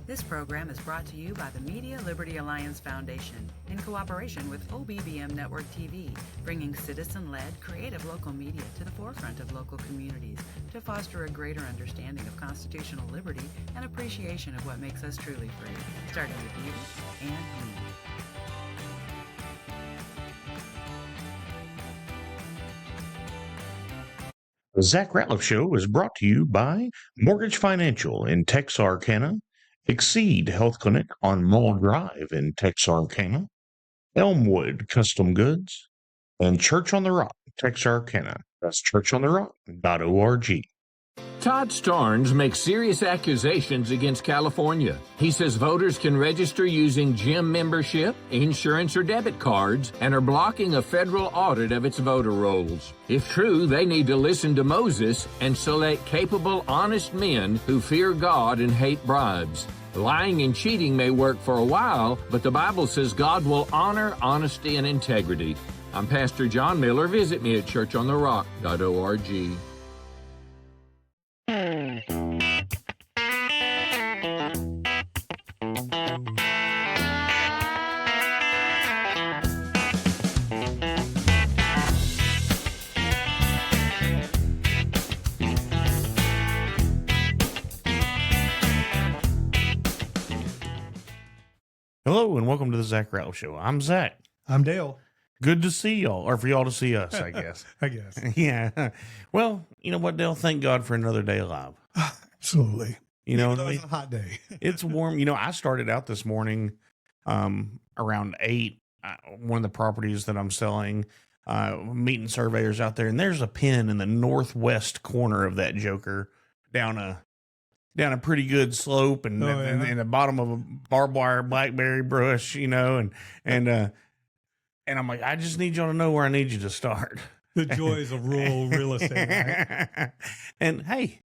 This program is brought to you by the Media Liberty Alliance Foundation in cooperation with OBBM Network TV, bringing citizen-led, creative local media to the forefront of local communities to foster a greater understanding of constitutional liberty and appreciation of what makes us truly free, starting with you and me. The Zach Rateliff Show is brought to you by Mortgage Financial in Texarkana, Exceed Health Clinic on Mall Drive in Texarkana, Elmwood Custom Goods, and Church on the Rock, Texarkana. That's churchontherock.org. Todd Starnes makes serious accusations against California. He says voters can register using gym membership, insurance, or debit cards and are blocking a federal audit of its voter rolls. If true, they need to listen to Moses and select capable, honest men who fear God and hate bribes. Lying and cheating may work for a while, but the Bible says God will honor honesty and integrity. I'm Pastor John Miller. Visit me at churchontherock.org. Hello and welcome to the Zach Rateliff Show. I'm Zach. I'm Dale. Good to see y'all, or for y'all to see us, I guess. I guess. Yeah. Well, you know what, Dale? Thank God for another day alive. Absolutely. You know, it's a hot day. It's warm. You know, I started out this morning around 8. One of the properties that I'm selling, meeting surveyors out there, and there's a pin in the northwest corner of that joker down a pretty good slope and in the bottom of a barbed wire blackberry brush, you know, and I'm like, I just need y'all to know where I need you to start. The joys of rural real estate, right? And hey,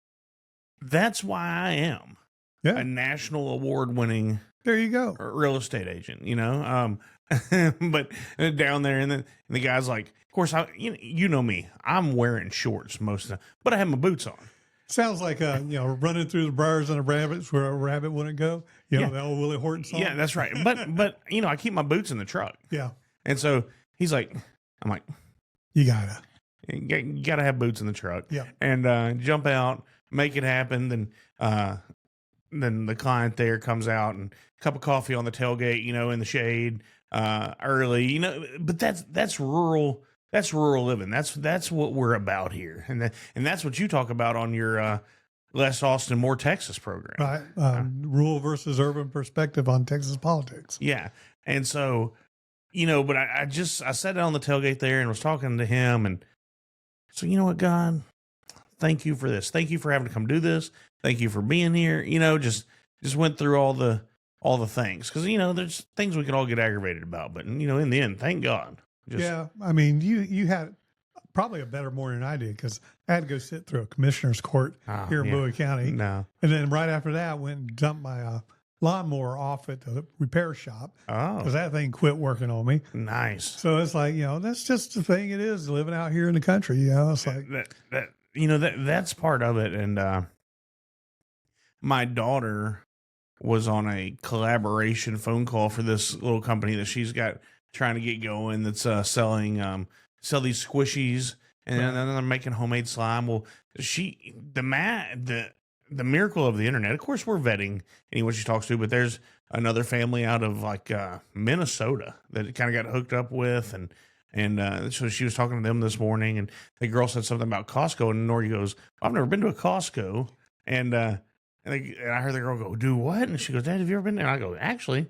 that's why I am a national award-winning there you go real estate agent, you know. But down there, and the guy's like, of course, you know me, I'm wearing shorts most of the time, but I have my boots on. Sounds like running through the briars and the rabbits where a rabbit wouldn't go. You know, the old Willie Horton song. Yeah, that's right. But you know, I keep my boots in the truck. Yeah. And so he's like, I'm like, you gotta have boots in the truck. Yeah. And jump out, make it happen. Then the client there comes out and a cup of coffee on the tailgate, you know, in the shade, early, you know. But that's rural. That's rural living. That's what we're about here, and that's what you talk about on your Less Austin, More Texas program, right? Rural versus urban perspective on Texas politics. Yeah, and so, you know, but I sat down on the tailgate there and was talking to him, and so, you know what, God, thank you for this. Thank you for having to come do this. Thank you for being here. You know, just went through all the things, because, you know, there's things we could all get aggravated about, but, you know, in the end, thank God. Yeah, I mean, you had probably a better morning than I did, because I had to go sit through a commissioner's court here in Bowie County. No. And then right after that, I went and dumped my lawnmower off at the repair shop. Oh. Because that thing quit working on me. Nice. So it's like, you know, that's just the thing it is, living out here in the country. You know, it's like that's part of it. And my daughter was on a collaboration phone call for this little company that she's got trying to get going, that's sell these squishies, and then they're making homemade slime. Well, the miracle of the internet, of course, we're vetting anyone she talks to, but there's another family out of like Minnesota that it kind of got hooked up with, and so she was talking to them this morning, and the girl said something about Costco, and Nori goes, I've never been to a Costco, and I heard the girl go, do what? And she goes, Dad, have you ever been there? And I go, actually,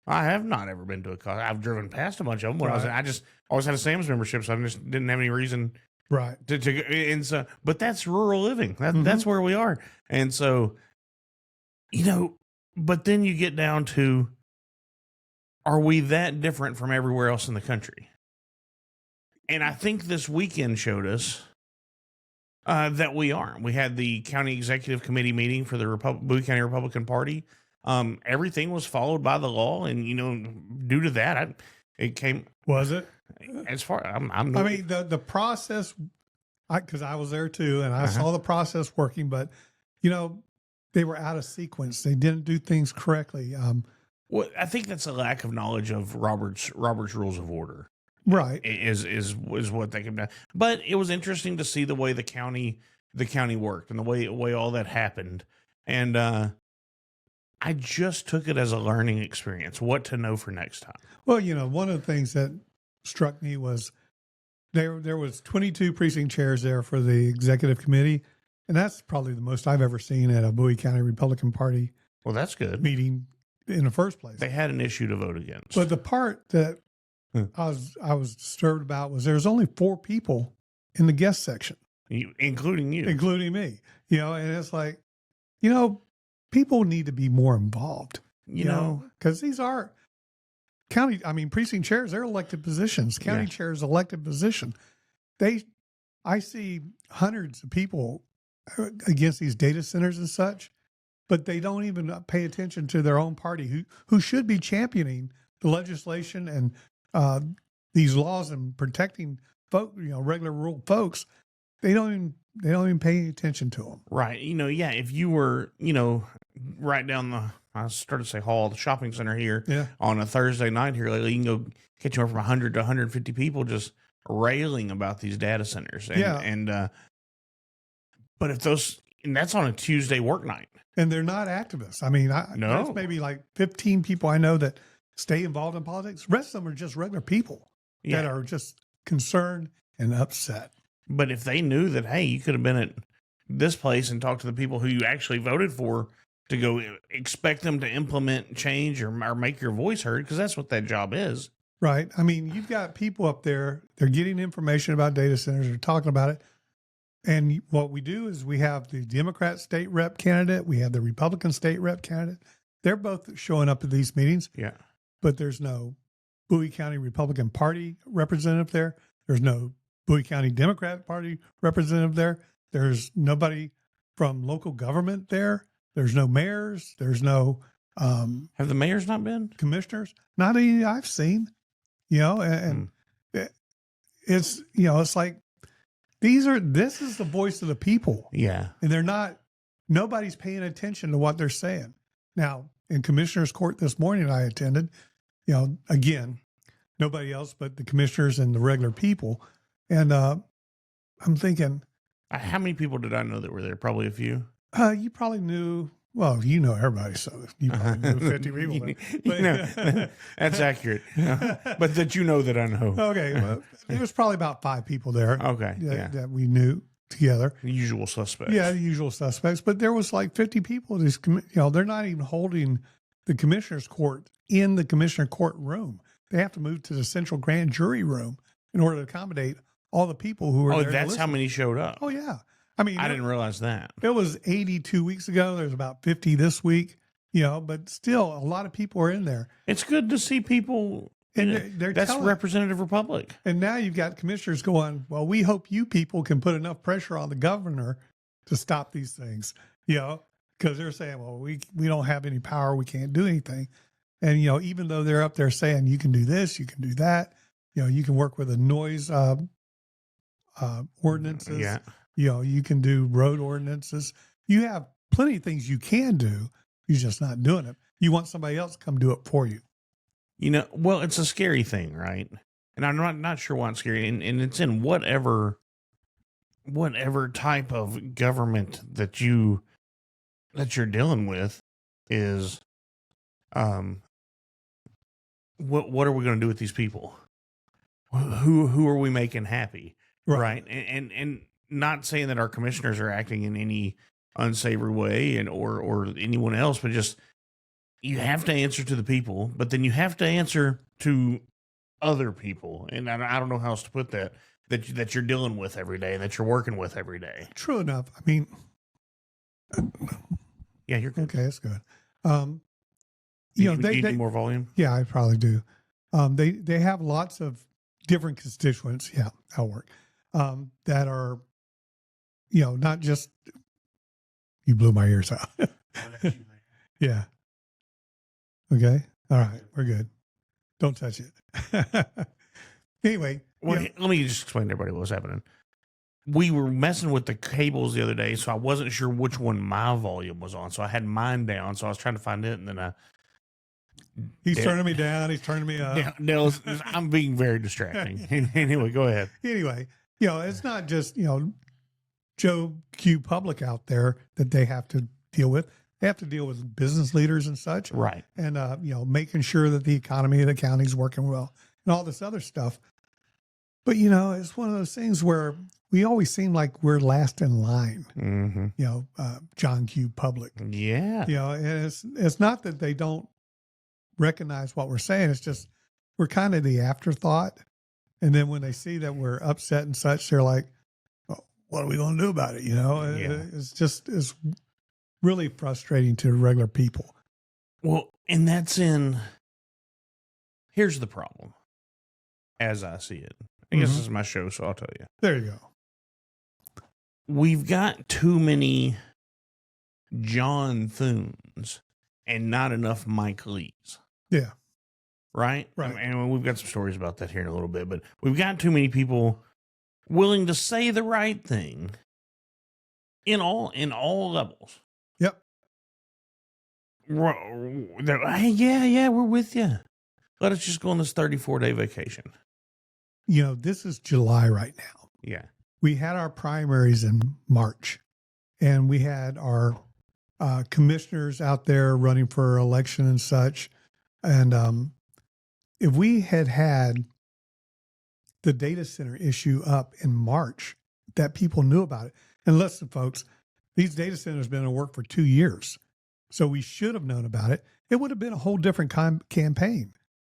I have not ever been to a Costco. I've driven past a bunch of them when I just always had a Sam's membership, so I just didn't have any reason to go. And so, but that's rural living. That's where we are. And so, you know, but then you get down to, are we that different from everywhere else in the country? And I think this weekend showed us that we aren't. We had the county executive committee meeting for the Bowie County Republican Party. Everything was followed by the law, and, you know, due to that, it came. Was it? As far I mean, the process, because I was there too, and I saw the process working. But, you know, they were out of sequence. They didn't do things correctly. Well, I think that's a lack of knowledge of Robert's Rules of Order. Right. Is what they came down. But it was interesting to see the way the county worked and the way all that happened. And I just took it as a learning experience, what to know for next time. Well, one of the things that struck me was there was 22 precinct chairs there for the executive committee, and that's probably the most I've ever seen at a Bowie County Republican Party Well, that's good. meeting in the first place. They had an issue to vote against. But the part that I was disturbed about was there's only 4 people in the guest section, including you, including me. And it's like, people need to be more involved. Because these are precinct chairs. They're elected positions. County chairs, elected position. I see hundreds of people against these data centers and such, but they don't even pay attention to their own party, who should be championing the legislation and these laws and protecting regular rural folks. They don't even pay attention to them. Right. If you were, right down I started to say hall, the shopping center here on a Thursday night here lately, you can go catch anywhere from 100 to 150 people just railing about these data centers. But if that's on a Tuesday work night. And they're not activists. No. There's maybe like 15 people I know that stay involved in politics. The rest of them are just regular people that are just concerned and upset. But if they knew that, hey, you could have been at this place and talked to the people who you actually voted for to go expect them to implement change or make your voice heard, because that's what that job is. Right. You've got people up there, they're getting information about data centers, they're talking about it. And what we do is we have the Democrat state rep candidate, we have the Republican state rep candidate. They're both showing up at these meetings. Yeah. But there's no Bowie County Republican Party representative there. There's no Bowie County Democrat Party representative there. There's nobody from local government there. There's no mayors. There's no have the mayors not been? Commissioners? Not any I've seen. And it's it's like this is the voice of the people. Yeah. And nobody's paying attention to what they're saying. Now, in Commissioner's Court this morning I attended, again, nobody else but the commissioners and the regular people. And I'm thinking, how many people did I know that were there? Probably a few. You probably knew. Well, everybody, so you probably knew 50 people. But, that's accurate. But that that I know. Okay, well, there was probably about 5 people there. Okay, that we knew together. The usual suspects. Yeah, the usual suspects. But there was like 50 people. These, they're not even holding the commissioner's court in the commissioner court room. They have to move to the central grand jury room in order to accommodate all the people who were there. Oh, that's how many showed up. Oh, yeah. I didn't realize that. It was 82 weeks ago. There's about 50 this week, but still a lot of people are in there. It's good to see people. And that's representative republic. And now you've got commissioners going, well, we hope you people can put enough pressure on the governor to stop these things, because they're saying, well, we don't have any power. We can't do anything. And, even though they're up there saying you can do this, you can do that, you can work with the noise ordinances. Yeah. You can do road ordinances. You have plenty of things you can do. You're just not doing it. You want somebody else to come do it for you. Well, it's a scary thing, right? And I'm not sure why it's scary. And it's in whatever type of government that you're dealing with is, what are we going to do with these people? Who are we making happy? Right. And not saying that our commissioners are acting in any unsavory way or anyone else, but just you have to answer to the people, but then you have to answer to other people. And I don't know how else to put that you're dealing with every day and that you're working with every day. True enough. Yeah, you're good. Okay, that's good. They need more volume. Yeah, I probably do. They have lots of different constituents. Yeah, that'll work. That are, not just, you blew my ears out. Yeah. Okay. All right. We're good. Don't touch it. Anyway. Well, let me just explain to everybody what was happening. we were messing with the cables the other day, so I wasn't sure which one my volume was on. So I had mine down, so I was trying to find it, and then He's turning me down. He's turning me up. I'm being very distracting. Anyway, go ahead. Anyway, it's not just, Joe Q public out there that they have to deal with. They have to deal with business leaders and such. Right. And, making sure that the economy of the county is working well and all this other stuff. But, it's one of those things where we always seem like we're last in line, John Q public. Yeah. And it's not that they don't recognize what we're saying. It's just we're kind of the afterthought. And then when they see that we're upset and such, they're like, well, what are we going to do about it? It's really frustrating to regular people. Well, and here's the problem as I see it. I guess this is my show, so I'll tell you. There you go. We've got too many John Thunes and not enough Mike Lees. Yeah. Right? Right. And we've got some stories about that here in a little bit, but we've got too many people willing to say the right thing in all levels. Yep. Hey, yeah, we're with you. Let us just go on this 34-day vacation. This is July right now. Yeah. We had our primaries in March, and we had our commissioners out there running for election and such. And if we had the data center issue up in March, that people knew about it. And listen, folks, these data centers have been in work for 2 years. So we should have known about it. It would have been a whole different campaign.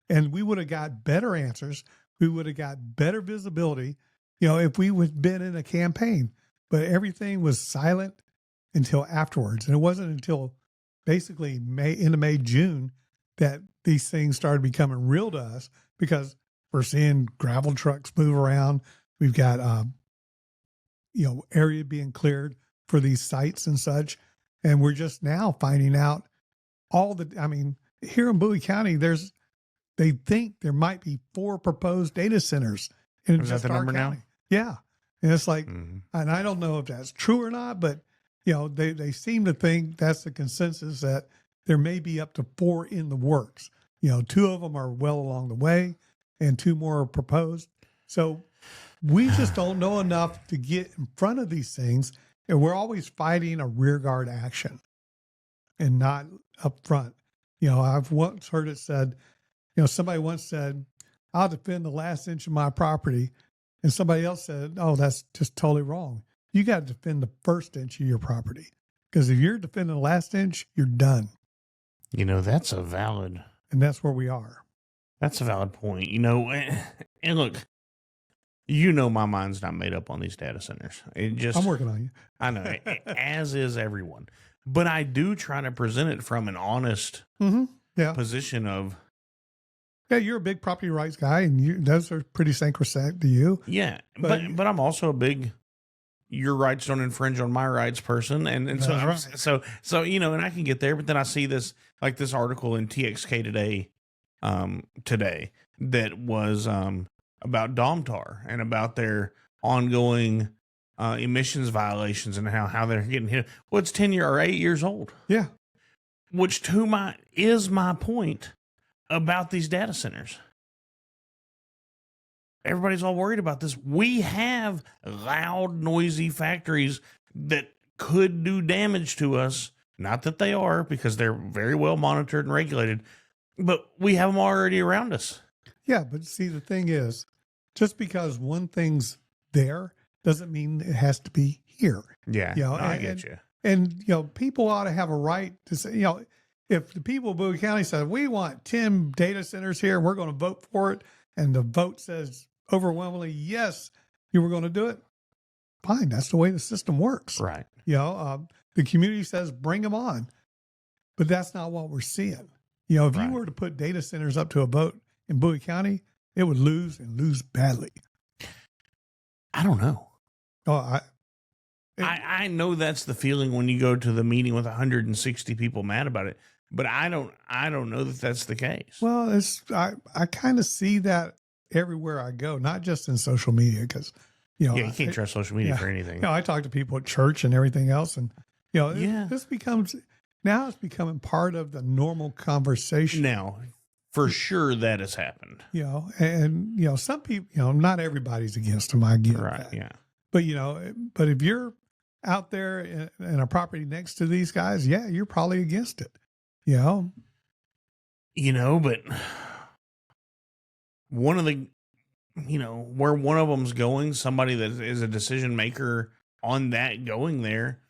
And we would have got better answers. We would have got better visibility, if we would have been in a campaign. But everything was silent until afterwards. And it wasn't until basically May, June, that these things started becoming real to us, because we're seeing gravel trucks move around. We've got, area being cleared for these sites and such. And we're just now finding out here in Bowie County, they think there might be 4 proposed data centers in Is just that the our number county. now? Yeah. And it's like, and I don't know if that's true or not, but they seem to think that's the consensus, that there may be up to 4 in the works. 2 of them are well along the way and 2 more are proposed. So we just don't know enough to get in front of these things. And we're always fighting a rear guard action and not up front. I've once heard it said, somebody once said, I'll defend the last inch of my property. And somebody else said, oh, that's just totally wrong. You got to defend the first inch of your property. Because if you're defending the last inch, you're done. That's a valid. And that's where we are. That's a valid point. And look, my mind's not made up on these data centers. I'm working on you. I know, as is everyone. But I do try to present it from an honest position of. Yeah, you're a big property rights guy, and those are pretty sacrosanct to you. Yeah, but I'm also a big your rights don't infringe on my rights person, and so right. so and I can get there, but then I see this article in TXK today that was about Domtar and about their ongoing emissions violations and how they're getting hit. Well, it's 8 years old. Yeah, which is my point about these data centers. Everybody's all worried about this. We have loud, noisy factories that could do damage to us. Not that they are, because they're very well monitored and regulated, but we have them already around us. Yeah, but see, the thing is, just because one thing's there doesn't mean it has to be here. Yeah, I get you. And, people ought to have a right to say, if the people of Bowie County said, we want 10 data centers here, and we're going to vote for it, and the vote says overwhelmingly, yes, you were going to do it, fine. That's the way the system works. Right. The community says, bring them on. But that's not what we're seeing. If you were to put data centers up to a vote in Bowie County, it would lose and lose badly. I don't know. Oh, I know that's the feeling when you go to the meeting with 160 people mad about it, but I don't know that that's the case. Well, I kind of see that everywhere I go, not just in social media, because You know, Yeah, you can't trust social media for anything. You know, I talk to people at church and everything else, and you know, Yeah. this becomes now it's becoming part of the normal conversation. Now, for sure, that has happened. You know, and you know, some people, you know, not everybody's against them. I get Right? that. Yeah. But you know, but if you're out there in a property next to these guys, yeah, you're probably against it. You know, But one of the, where one of them's going, somebody that is a decision maker on that going there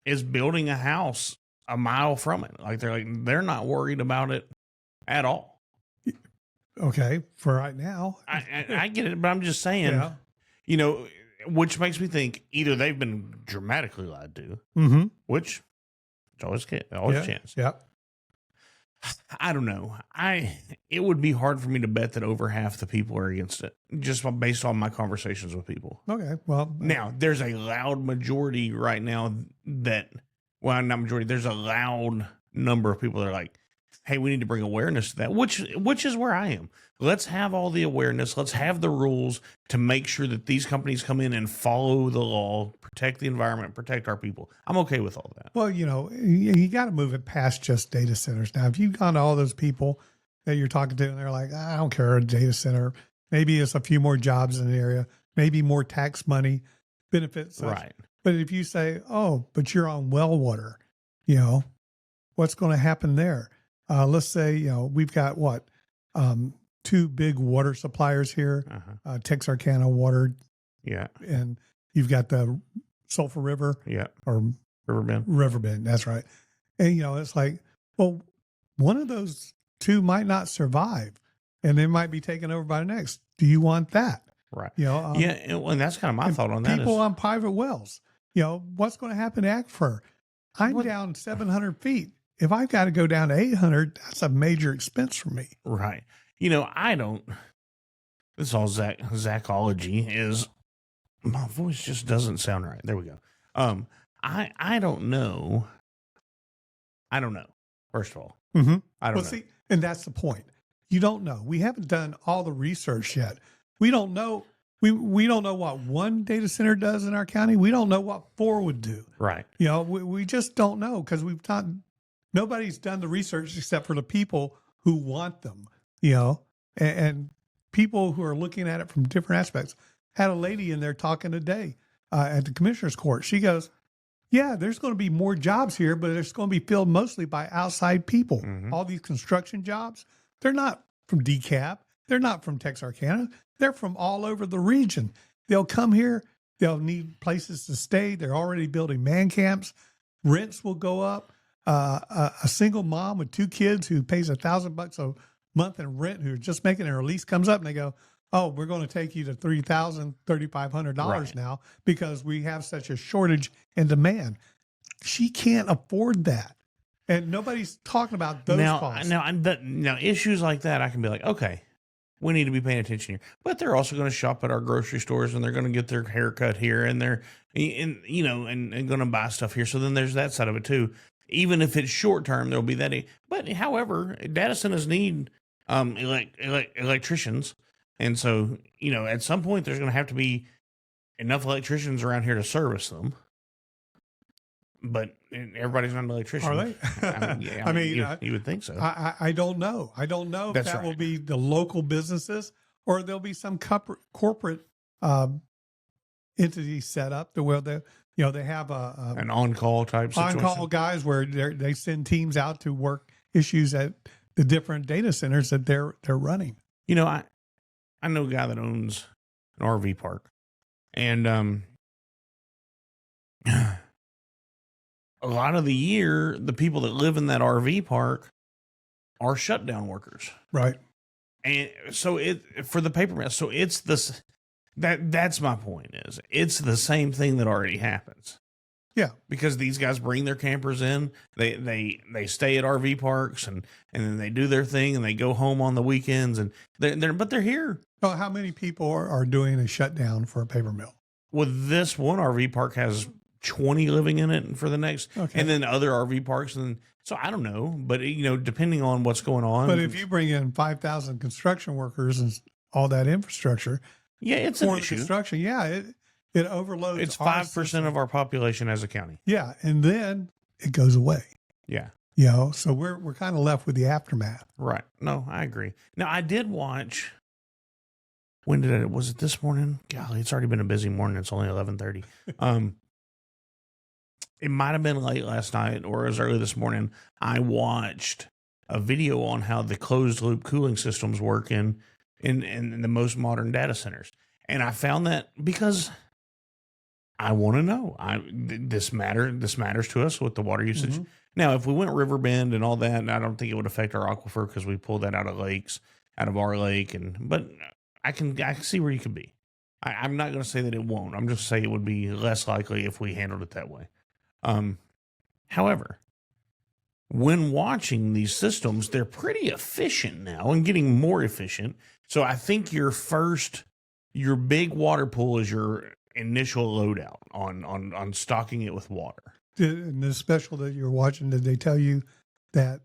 is building a house a mile from it. They're not worried about it at all. okay, for right now, I get it, but I'm just saying, which makes me think either they've been dramatically lied to, mm-hmm. which it's always a chance. Yep. I don't know. It would be hard for me to bet that over half the people are against it, just based on my conversations with people. Okay. Well, Now there's a loud majority right now not majority. There's a loud number of people that are like, "Hey, we need to bring awareness to that," which is where I am. Let's have all the awareness. Let's have the rules to make sure that these companies come in and follow the law, protect the environment, protect our people. I'm okay with all that. well, you got to move it past just data centers. Now, if you've gone to all those people that you're talking to and they're like, I don't care, a data center, maybe it's a few more jobs in the area, maybe more tax money, benefits. Right. But if you say, oh, but you're on well water, what's going to happen there? Let's say, we've got two big water suppliers here, Texarkana Water. Yeah. And you've got the Sulphur River. Yeah. Or Riverbend. That's right. And, it's like, well, one of those two might not survive and they might be taken over by the next. Do you want that? Right. And that's kind of my thought on that. People on private wells, what's going to happen to Aquifer? I'm down 700 feet. If I've got to go down to 800, that's a major expense for me. Right. This is all Zachology is, my voice just doesn't sound right. There we go. I don't know. First of all, mm-hmm. I don't know. See, and that's the point. You don't know. We haven't done all the research yet. We don't know. We don't know what one data center does in our county. We don't know what 4 would do. Right. We just don't know because nobody's done the research except for the people who want them, and people who are looking at it from different aspects. Had a lady in there talking today at the commissioner's court. She goes, yeah, there's going to be more jobs here, but it's going to be filled mostly by outside people. Mm-hmm. All these construction jobs, they're not from DeKalb. They're not from Texarkana. They're from all over the region. They'll come here. They'll need places to stay. They're already building man camps. Rents will go up. A single mom with 2 kids who pays $1,000 a month in rent, who's just making her lease, comes up and they go, oh, we're going to take you to $3,000, $3,500 now because we have such a shortage in demand. She can't afford that. And nobody's talking about those costs. Now, issues like that, I can be like, okay, we need to be paying attention here. But they're also going to shop at our grocery stores and they're going to get their haircut here and they're, and going to buy stuff here. So then there's that side of it too. Even if it's short term, there'll be that. But however, data centers need electricians. And so, at some point there's going to have to be enough electricians around here to service them. But everybody's not an electrician. Are they? You would think so. I don't know. I don't know if that will be the local businesses or there'll be some corporate entity set up to where they have an on-call type situation. On-call guys where they send teams out to work issues at the different data centers that they're running. I know a guy that owns an RV park, and a lot of the year, the people that live in that RV park are shutdown workers, right? And so for the paper mill, so it's this. That's my point. It's the same thing that already happens. Yeah, because these guys bring their campers in, they stay at RV parks and then they do their thing and they go home on the weekends and they're here. Well, how many people are doing a shutdown for a paper mill? Well, this one RV park has 20 living in it for the next, and then other RV parks, and so I don't know, but depending on what's going on. But if you bring in 5,000 construction workers and all that infrastructure, yeah, it's for an the issue. Construction, It overloads. It's our 5% system. of our population as a county. Yeah, and then it goes away. Yeah. You know, so we're kind of left with the aftermath. Right. No, I agree. Now, I did watch. When did it? Was it this morning? Golly, it's already been a busy morning. It's only 11:30. It might have been late last night or as early this morning. I watched a video on how the closed loop cooling systems work in the most modern data centers, and I found that because I want to know. This matters to us with the water usage. Mm-hmm. Now, if we went Riverbend and all that, I don't think it would affect our aquifer because we pulled that out of our lake. But I can see where you could be. I'm not going to say that it won't. I'm just saying it would be less likely if we handled it that way. However, when watching these systems, they're pretty efficient now and getting more efficient. So I think your big water pool is your initial loadout on stocking it with water. In the special that you're watching, did they tell you that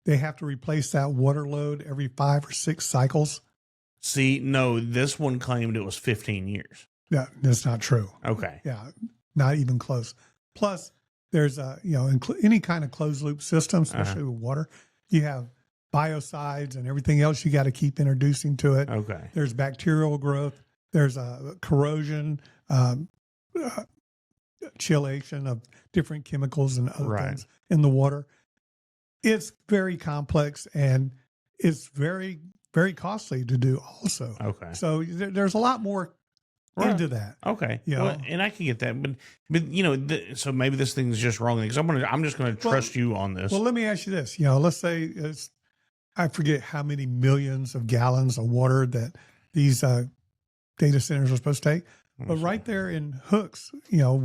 they have to replace that water load every 5 or 6 cycles? See, no, this one claimed it was 15 years. Yeah, that's not true. Okay. Yeah, not even close. Plus, there's any kind of closed loop system, especially with water, you have biocides and everything else you got to keep introducing to it. Okay. There's bacterial growth. There's corrosion, chillation of different chemicals and other things in the water. It's very complex and it's very, very costly to do also. Okay. So there's a lot more into that. Okay. You know? Well, and I can get that, but you know, so maybe this thing is just wrong because I'm just going to trust you on this. Well, let me ask you this. You know, let's say I forget how many millions of gallons of water that these data centers are supposed to take, but right there in Hooks, you know,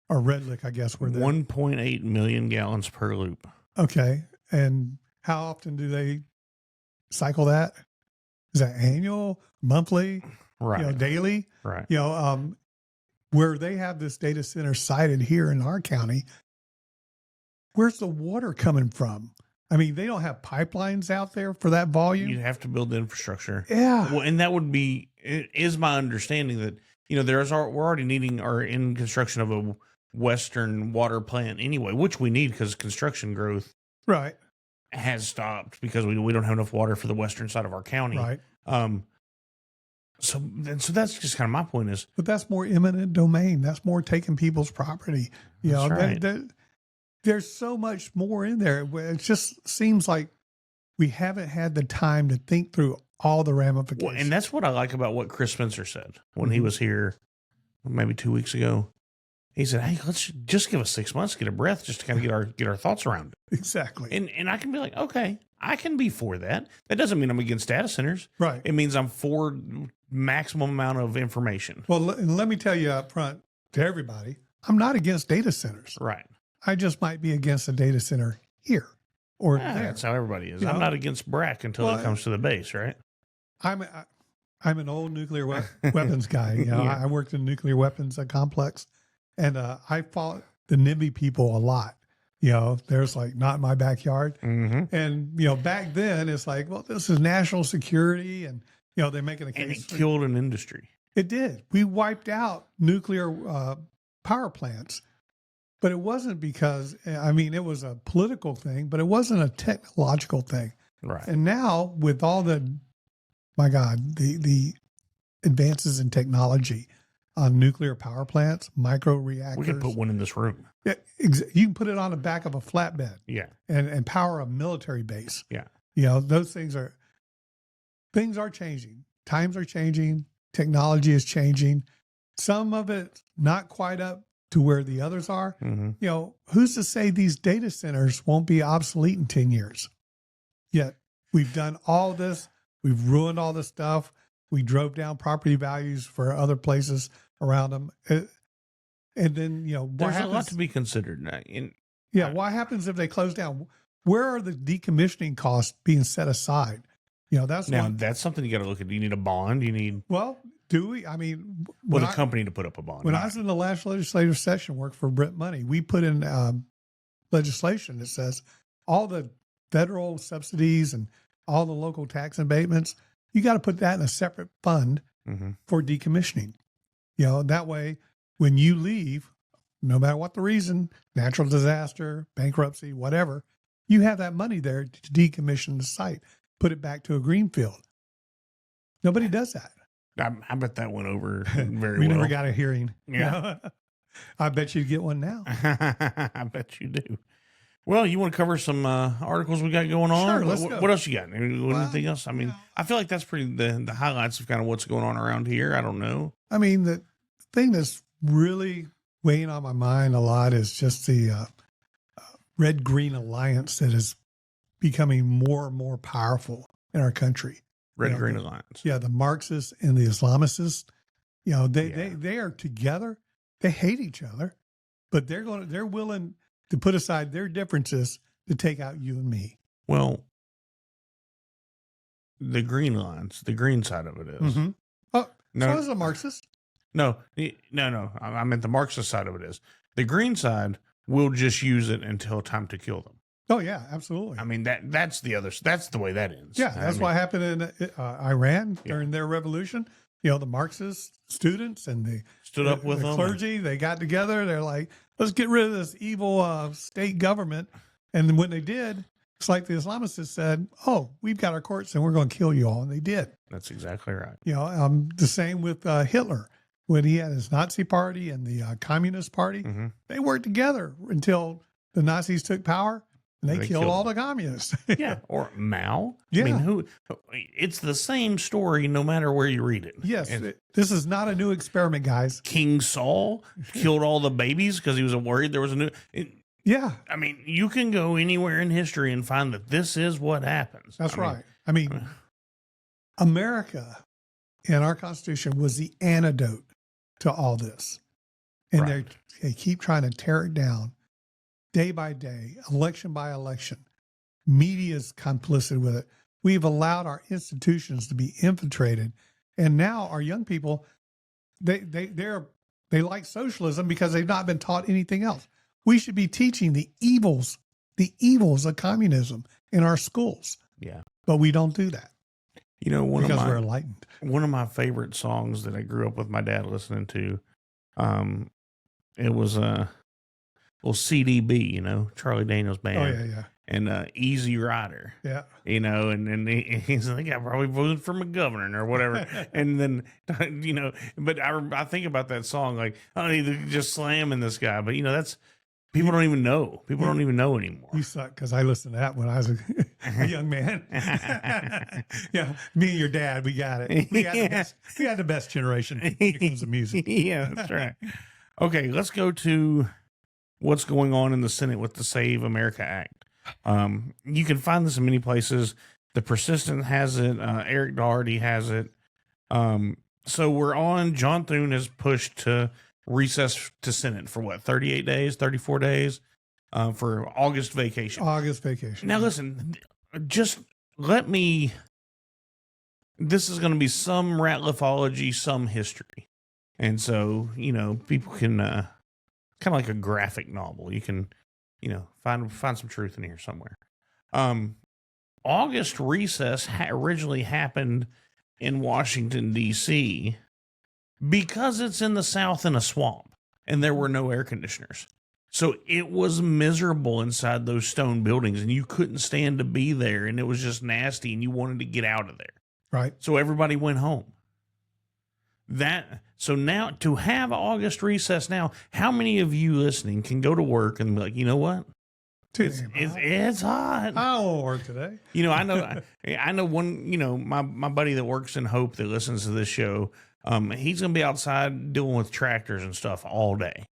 or Red Lick, I guess, where they're 1.8 million gallons per loop. Okay. And how often do they cycle that? Is that annual, monthly, Right. Daily? Right. Where they have this data center sited here in our county, where's the water coming from? I mean, they don't have pipelines out there for that volume. You'd have to build the infrastructure. Yeah. Well, and that would be, it is my understanding that, we're already needing or in construction of a Western water plant anyway, which we need because construction growth Right. has stopped because we don't have enough water for the western side of our county. Right. So that's just kind of my point is. But that's more eminent domain. That's more taking people's property. That's right. There's so much more in there. It just seems like we haven't had the time to think through all the ramifications. Well, and that's what I like about what Chris Spencer said when he was here maybe 2 weeks ago. He said, "Hey, let's just give us 6 months, get a breath, just to kind of get our thoughts around it." Exactly. And I can be like, okay, I can be for that. That doesn't mean I'm against data centers. Right. It means I'm for maximum amount of information. Well, let me tell you up front to everybody, I'm not against data centers. Right. I just might be against a data center here or there. That's how everybody is. You I'm know? not against BRAC until it comes to the base, right? I'm an old nuclear weapons guy. Yeah. I worked in nuclear weapons complex, and I fought the NIMBY people a lot. There's like not in my backyard, and back then it's like, well, this is national security, and they're making a case. And it killed an industry. It did. We wiped out nuclear power plants, but it wasn't because it was a political thing, but it wasn't a technological thing. Right. And now with all the advances in technology on nuclear power plants, micro reactors. We can put one in this room. Yeah, you can put it on the back of a flatbed. Yeah. And power a military base. Yeah. Those things are changing. Times are changing. Technology is changing. Some of it not quite up to where the others are. Mm-hmm. Who's to say these data centers won't be obsolete in 10 years? Yet we've done all this. We've ruined all this stuff. We drove down property values for other places around them. And then, there's a lot to be considered. What happens if they close down? Where are the decommissioning costs being set aside? That's something you got to look at. Do you need a bond? Do we? I mean, a company to put up a bond. When I was in the last legislative session, worked for Brent Money, we put in legislation that says all the federal subsidies and all the local tax abatements, you got to put that in a separate fund for decommissioning. That way, when you leave, no matter what the reason, natural disaster, bankruptcy, whatever, you have that money there to decommission the site, put it back to a green field. Nobody does that. I bet that went over very We well. never got a hearing. Yeah. I bet you get one now. I bet you do. Well, you want to cover some articles we got going on? Sure, let's go. What else you got? Anything else? I mean, I feel like that's pretty the highlights of kind of what's going on around here. I don't know. I mean, the thing that's really weighing on my mind a lot is just the red-green alliance that is becoming more and more powerful in our country. Red-green alliance. Yeah, the Marxists and the Islamists, they are together. They hate each other, but they're willing to put aside their differences to take out you and me. Well, the green alliance, the green side of it is. Mm-hmm. Oh, No. so is a Marxist. No. I meant the Marxist side of it is. The green side will just use it until time to kill them. Oh yeah, absolutely. I mean that's the way that ends. Yeah, that's what happened in Iran during their revolution. The Marxist students and the stood up with them. Clergy, they got together. They're like, let's get rid of this evil state government. And then when they did, it's like the Islamists said, oh, we've got our courts and we're going to kill you all. And they did. That's exactly right. The same with Hitler. When he had his Nazi party and the Communist Party, Mm-hmm. they worked together until the Nazis took power. And they killed all the communists. Yeah, or Mao. Yeah. I mean, it's the same story no matter where you read it. Yes, this is not a new experiment, guys. King Saul killed all the babies because he was worried there was a new... Yeah. I mean, you can go anywhere in history and find that this is what happens. That's right. I mean, America and our Constitution was the antidote to all this. And Right. they keep trying to tear it down day by day, election by election. Media's complicit with it. We've allowed our institutions to be infiltrated. And now our young people, they like socialism because they've not been taught anything else. We should be teaching the evils of communism in our schools. Yeah. But we don't do that. Because we're enlightened. One of my favorite songs that I grew up with my dad listening to, it was CDB, Charlie Daniels Band. Oh, yeah. And Easy Rider. Yeah. And he's like, I probably voted for McGovern or whatever. And then, but I think about that song, like, I don't need to just slamming this guy. But, that's, people don't even know. People don't even know anymore. You suck because I listened to that when I was a young man. Yeah. Me and your dad, we got it. We had the best generation when it comes to music. Yeah, that's right. Okay, let's go to what's going on in the Senate with the Save America Act. You can find this in many places. The Persistent has it. Eric Doherty has it. So we're on. John Thune has pushed to recess to Senate for 38 days, 34 days for August vacation. Now, listen, just let me. This is going to be some Rateliffology, some history. And so, people can kind of like a graphic novel. You can, find some truth in here somewhere. August recess originally happened in Washington, D.C. because it's in the South in a swamp and there were no air conditioners. So it was miserable inside those stone buildings and you couldn't stand to be there and it was just nasty and you wanted to get out of there. Right. So everybody went home. So now to have August recess now, how many of you listening can go to work and be like, you know what? It's hot. I won't work today. I know one, my buddy that works in Hope that listens to this show, he's going to be outside dealing with tractors and stuff all day.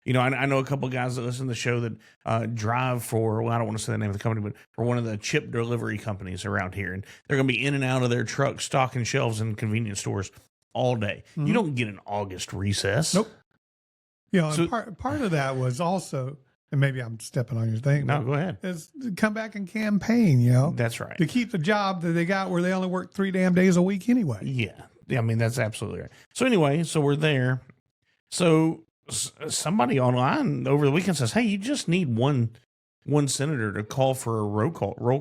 I know a couple of guys that listen to the show that drive for, I don't want to say the name of the company, but for one of the chip delivery companies around here. And they're going to be in and out of their trucks, stocking shelves in convenience stores all day. Mm-hmm. You don't get an August recess. Nope. So, part of that was also, and maybe I'm stepping on your thing. No, go ahead. Is to come back and campaign, That's right. To keep the job that they got where they only work 3 damn days a week anyway. Yeah. I mean, that's absolutely right. So anyway, so we're there. So somebody online over the weekend says, hey, you just need one senator to call for a roll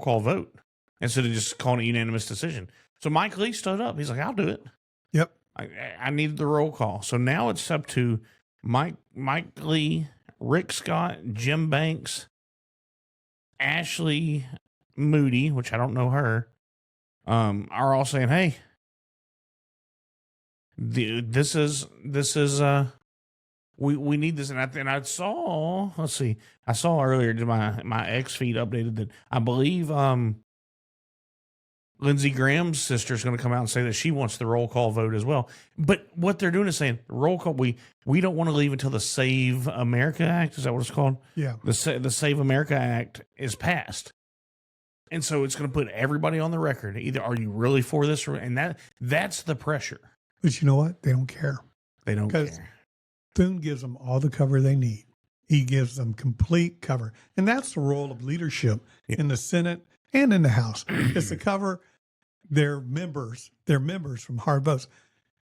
call vote instead of just calling a unanimous decision. So Mike Lee stood up. He's like, I'll do it. Yep. I needed the roll call. So now it's up to Mike Lee, Rick Scott, Jim Banks, Ashley Moody, which I don't know her, are all saying, hey, this is we need this. And I saw, let's see, I saw earlier my X feed updated that I believe Lindsey Graham's sister is going to come out and say that she wants the roll call vote as well. But what they're doing is saying roll call. We don't want to leave until the Save America Act. Is that what it's called? Yeah. The Save America Act is passed. And so it's going to put everybody on the record. Either are you really for this, and that's the pressure. But you know what? They don't care. They don't care. Thune gives them all the cover they need. He gives them complete cover. And that's the role of leadership in the Senate and in the House. It's to cover their members from hard votes.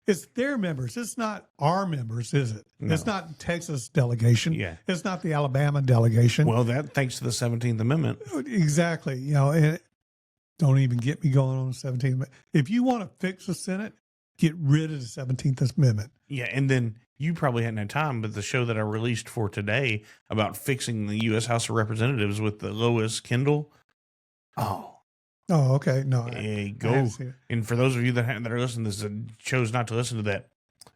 It's their members. It's not our members, is it? No. It's not Texas delegation. Yeah. It's not the Alabama delegation. Well, that thanks to the 17th Amendment. Exactly. You know, and don't even get me going on the 17th Amendment. If you want to fix the Senate, get rid of the 17th Amendment. Yeah, and then you probably hadn't had time, but the show that I released for today about fixing the U.S. House of Representatives with the Lois Kendall. Oh, okay. No, hey, I haven't seen it. And for those of you that are listening to this and chose not to listen to that,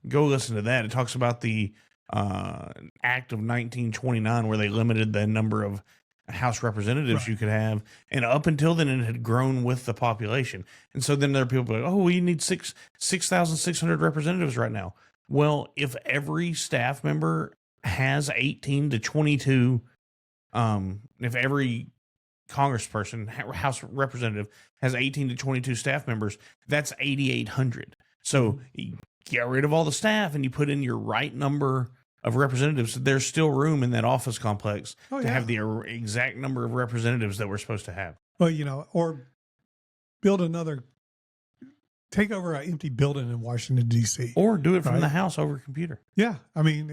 go listen to that. It talks about the Act of 1929 where they limited the number of House representatives you could have, and up until then it had grown with the population. And so then there are people like, oh, we need 6,600 representatives right now. Well, if every staff member has 18 to 22, if every congressperson, House representative has 18 to 22 staff members, that's 8,800. So you get rid of all the staff and you put in your right number of representatives. There's still room in that office complex to have the exact number of representatives that we're supposed to have. Well, you know, or take over an empty building in Washington, D.C. Or do it from the house over a computer. Yeah. I mean,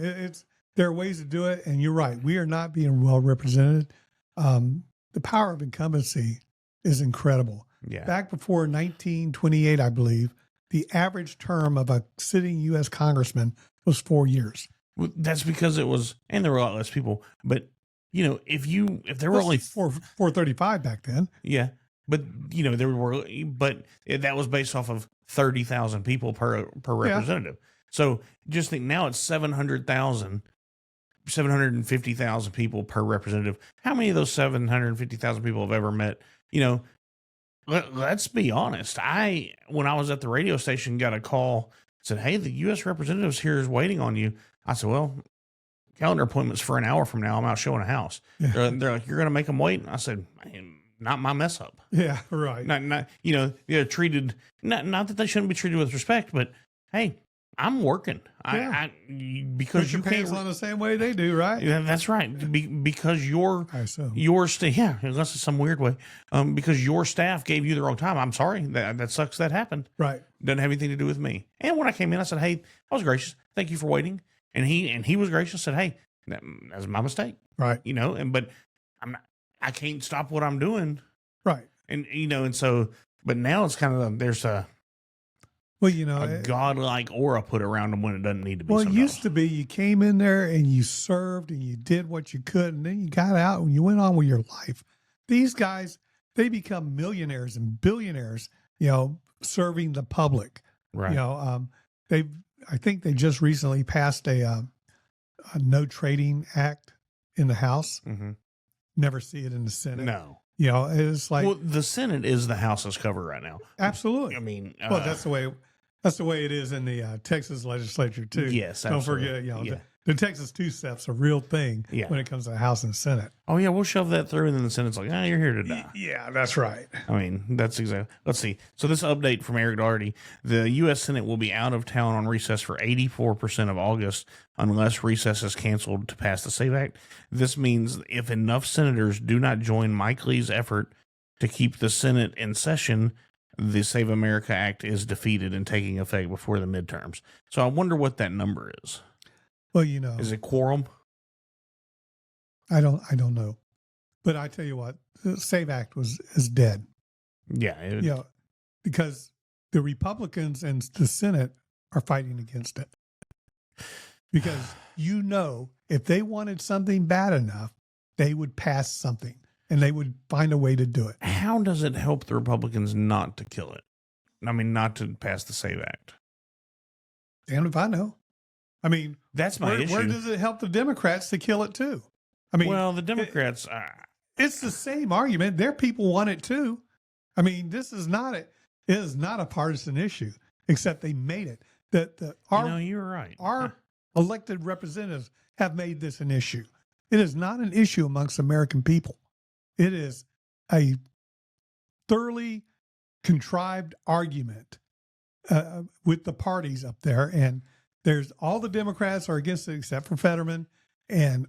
there are ways to do it. And you're right. We are not being well represented. The power of incumbency is incredible. Yeah. Back before 1928, I believe, the average term of a sitting U.S. congressman was 4 years. Well, that's because it was, and there were a lot less people. But you know, if there were only 435 back then, but you know that was based off of 30,000 people per representative. So just think now it's 750,000 people per representative. How many of those 750,000 people have ever met? You know, let's be honest. When I was at the radio station, got a call, said, "Hey, the U.S. representatives here is waiting on you." I said, "Well, calendar appointments for an hour from now. I'm out showing a house." Yeah. They're like, "You're going to make them wait?" I said, "Not my mess up." Yeah, right. Not you know, they're treated not that they shouldn't be treated with respect, but hey, I'm working. Because put your pants on the same way they do, right? Yeah, that's right. Because unless it's some weird way, because your staff gave you the wrong time. I'm sorry. That sucks. That happened. Right. Doesn't have anything to do with me. And when I came in, I said, "Hey, I was gracious. Thank you for waiting." And he was gracious. Said, "Hey, that's my mistake." Right. You know, but I can't stop what I'm doing. Right. And you know, and so, but now it's kind of there's a godlike aura put around them when it doesn't need to be. Well, it used to be you came in there and you served and you did what you could, and then you got out and you went on with your life. These guys, they become millionaires and billionaires, you know, serving the public. Right. You know, I think they just recently passed a no trading act in the House. Mm-hmm. Never see it in the Senate. No. You know, it's like, well, the Senate is the House's cover right now. Absolutely. I mean, well, that's the way it is in the Texas legislature too. Yes, don't absolutely. forget, you know, the Texas two-step's a real thing when it comes to the House and Senate. Oh yeah, we'll shove that through, and then the Senate's like, "Ah, you're here to die." Yeah, that's right. I mean, that's exactly. Let's see. So this update from Eric Doherty: the U.S. Senate will be out of town on recess for 84% of August unless recess is canceled to pass the SAVE Act. This means if enough senators do not join Mike Lee's effort to keep the Senate in session, the Save America Act is defeated and taking effect before the midterms. So I wonder what that number is. Well, you know, is it quorum? I don't know, but I tell you what, the SAVE Act is dead. Yeah, because the Republicans and the Senate are fighting against it. Because you know, if they wanted something bad enough, they would pass something and they would find a way to do it. How does it help the Republicans not to kill it? I mean, not to pass the SAVE Act. Damn if I know. I mean, that's my issue. Where does it help the Democrats to kill it too? I mean, well, the Democrats, it's the same argument. Their people want it too. I mean, it is not a partisan issue, except they made it. You're right. Our elected representatives have made this an issue. It is not an issue amongst American people. It is a thoroughly contrived argument with the parties up there. And there's all the Democrats are against it except for Fetterman, and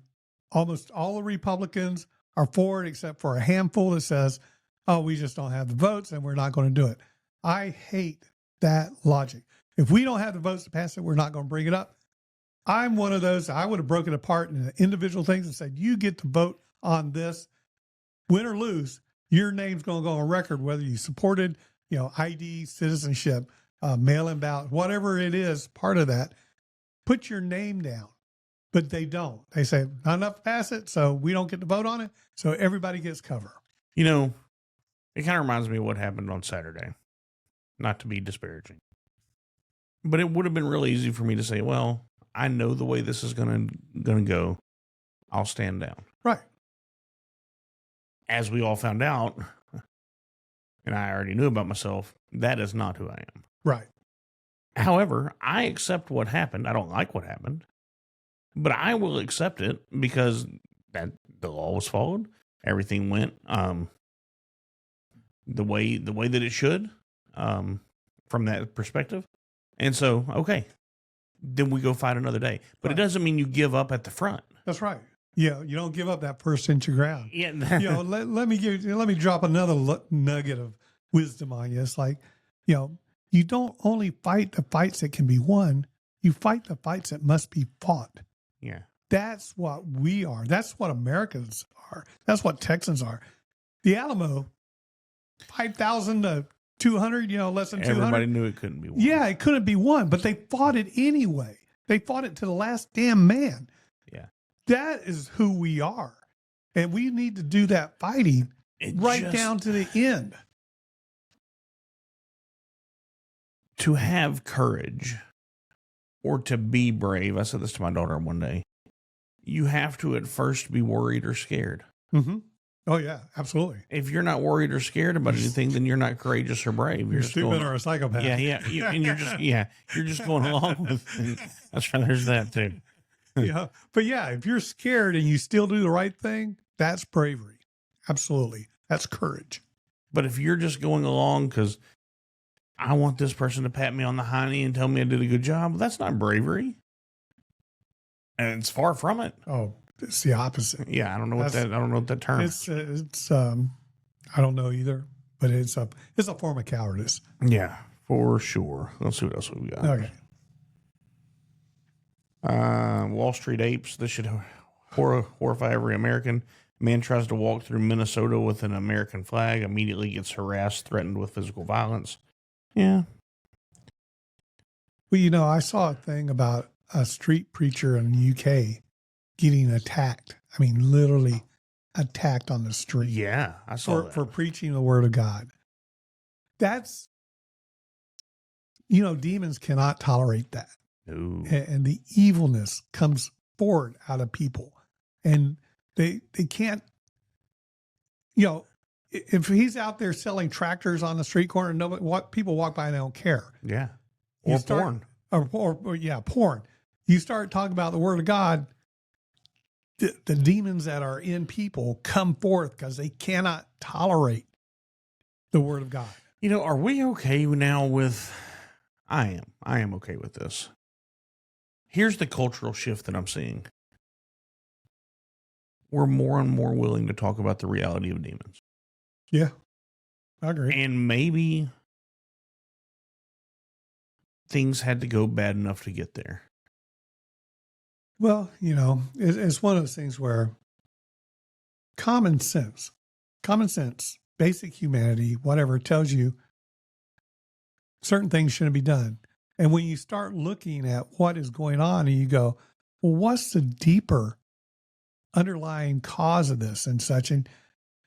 almost all the Republicans are for it except for a handful that says, oh, we just don't have the votes and we're not going to do it. I hate that logic. If we don't have the votes to pass it, we're not going to bring it up. I'm one of those. I would have broken it apart into individual things and said, you get to vote on this, win or lose. Your name's going to go on record, whether you supported, ID, citizenship, mail-in ballot, whatever it is, part of that. Put your name down. But they don't. They say, not enough to pass it, so we don't get to vote on it. So everybody gets cover. It kind of reminds me of what happened on Saturday. Not to be disparaging. But it would have been really easy for me to say, well, I know the way this is going to go. I'll stand down. Right. As we all found out, and I already knew about myself, that is not who I am. Right. However, I accept what happened. I don't like what happened, but I will accept it because that the law was followed. Everything went the way that it should from that perspective. And so, okay, then we go fight another day. But It doesn't mean you give up at the front. That's right. Yeah, you don't give up that first inch of ground. Yeah. Let me drop another nugget of wisdom on you. It's like, you don't only fight the fights that can be won, you fight the fights that must be fought. Yeah. That's what we are. That's what Americans are. That's what Texans are. The Alamo, 5,000 to 200, less than 200. Everybody knew it couldn't be won. Yeah, it couldn't be won, but they fought it anyway. They fought it to the last damn man. Yeah. That is who we are. And we need to do that fighting down to the end. To have courage or to be brave, I said this to my daughter one day, you have to at first be worried or scared. Mm-hmm. Oh, yeah, absolutely. If you're not worried or scared about anything, then you're not courageous or brave. You're stupid or a psychopath. Yeah. And you're just going along with it. That's right. There's that too. Yeah. But yeah, if you're scared and you still do the right thing, that's bravery. Absolutely. That's courage. But if you're just going along because I want this person to pat me on the hiney and tell me I did a good job, that's not bravery. And it's far from it. Oh, it's the opposite. Yeah, I don't know what that term is. It's I don't know either, but it's a form of cowardice. Yeah, for sure. Let's see what else we've got. Okay. Wall Street apes. This should horrify every American. Man tries to walk through Minnesota with an American flag, immediately gets harassed, threatened with physical violence. Yeah. Well, I saw a thing about a street preacher in the UK getting attacked. I mean, literally attacked on the street. Yeah, I saw that. For preaching the word of God. That's, demons cannot tolerate that. No. And the evilness comes forward out of people. And they can't, if he's out there selling tractors on the street corner, people walk by and they don't care. Yeah. Or porn. Or porn. You start talking about the word of God, the demons that are in people come forth because they cannot tolerate the word of God. Are we okay now with, I am okay with this. Here's the cultural shift that I'm seeing. We're more and more willing to talk about the reality of demons. Yeah, I agree. And maybe things had to go bad enough to get there. Well, it's one of those things where common sense, basic humanity, whatever, tells you certain things shouldn't be done. And when you start looking at what is going on and you go, well, what's the deeper underlying cause of this and such? And,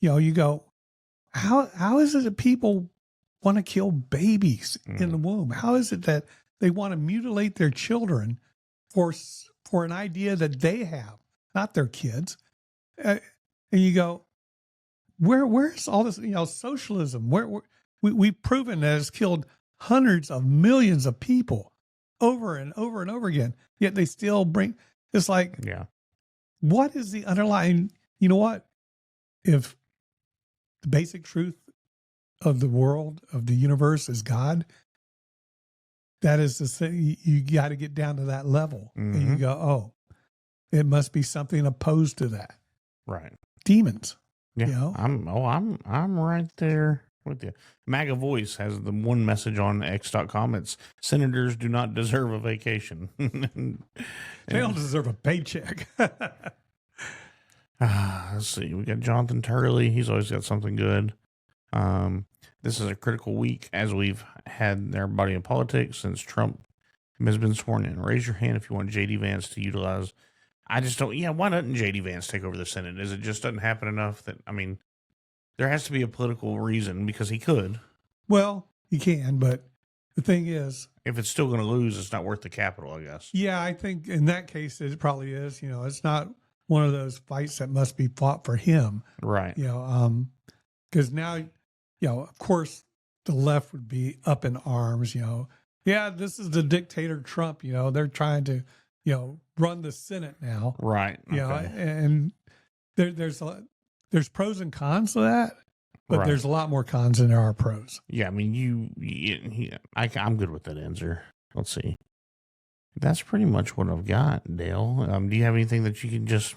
you go, how is it that people want to kill babies in the womb? How is it that they want to mutilate their children for an idea that they have, not their kids? And you go, where's all this, socialism? We've proven that it's killed hundreds of millions of people over and over and over again, yet they still it's like, what is the underlying, you know what? If the basic truth of the world, of the universe is God, that is to say, you got to get down to that level. And you go, oh, it must be something opposed to that. Right. Demons. Yeah. I'm right there with you. MAGA Voice has the one message on X.com. It's senators do not deserve a vacation. They don't deserve a paycheck. Let's see. We got Jonathan Turley. He's always got something good. This is a critical week as we've had everybody in politics since Trump has been sworn in. Raise your hand if you want J.D. Vance to utilize. I just don't. Yeah, why doesn't J.D. Vance take over the Senate? Is it just doesn't happen enough that, there has to be a political reason because he could. Well, he can, but the thing is, if it's still going to lose, it's not worth the capital, I guess. Yeah, I think in that case, it probably is. It's not one of those fights that must be fought for him. Right. Because now, of course, the left would be up in arms, Yeah, this is the dictator Trump, they're trying to, run the Senate now. Right. Okay. And there's pros and cons to that, but there's a lot more cons than there are pros. Yeah, I'm good with that answer. Let's see. That's pretty much what I've got, Dale. Do you have anything that you can just...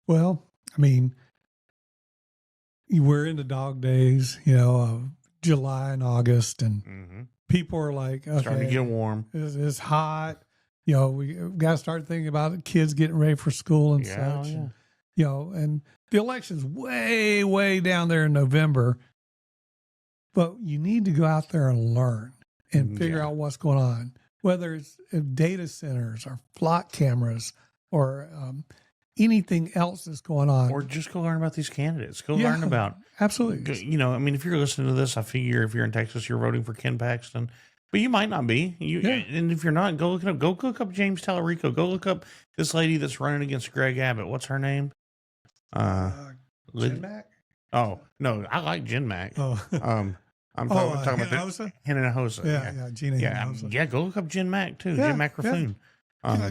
Well, we're in the dog days, July and August, and people are like, okay, starting to get warm. It's hot. We got to start thinking about it, kids getting ready for school and such. Yeah. And the election's way, way down there in November. But you need to go out there and learn and figure out what's going on, whether it's data centers or flock cameras or anything else that's going on. Or just go learn about these candidates. Go learn about. Absolutely. If you're listening to this, I figure if you're in Texas, you're voting for Ken Paxton. But you might not be. And if you're not, go look it up. Go look up James Tallarico. Go look up this lady that's running against Greg Abbott. What's her name? Jen Mack? Oh, no, I like Jen Mack. Oh. I'm talking about Hinojosa. Yeah, Gina Hinojosa. Yeah, go look up Jen Mack, too. Jen Mack Raffoon.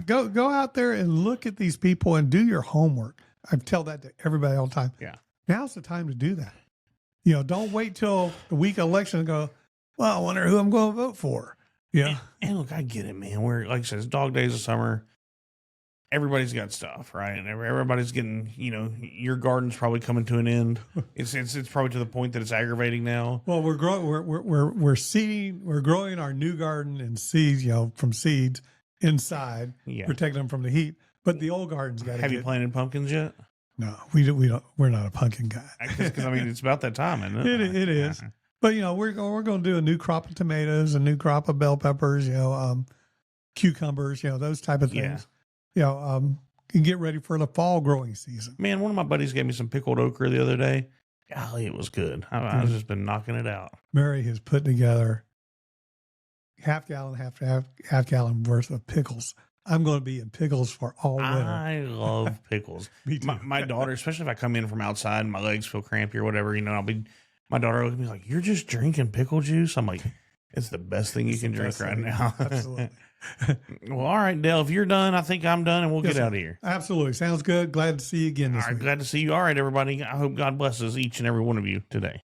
Go out there and look at these people and do your homework. I tell that to everybody all the time. Yeah. Now's the time to do that. Don't wait till the week of election and go, well, I wonder who I'm going to vote for. Yeah. And look, I get it, man. We're, like I said, it's dog days of summer. Everybody's got stuff, right? And everybody's getting, your garden's probably coming to an end. It's probably to the point that it's aggravating now. Well, we're growing, we're seeding, we're growing our new garden in seeds, from seeds inside, protecting them from the heat. But the old garden's got to. Have you planted pumpkins yet? No, we don't. We're not a pumpkin guy. Because it's about that time, isn't it? It is. But we're going to do a new crop of tomatoes, a new crop of bell peppers, cucumbers, those type of things. And get ready for the fall growing season. Man, one of my buddies gave me some pickled okra the other day. Golly, it was good. I've just been knocking it out. Mary has put together half gallon worth of pickles. I'm going to be in pickles for all winter. I love pickles. Me too. My daughter, especially if I come in from outside and my legs feel crampy or whatever, my daughter will be like, "You're just drinking pickle juice?" I'm like, "It's the best thing you can drink right now." Absolutely. Well, all right, Dale, if you're done, I think I'm done, and we'll get out of here. Absolutely. Sounds good. Glad to see you again this week. Glad to see you. All right, everybody. I hope God blesses each and every one of you today.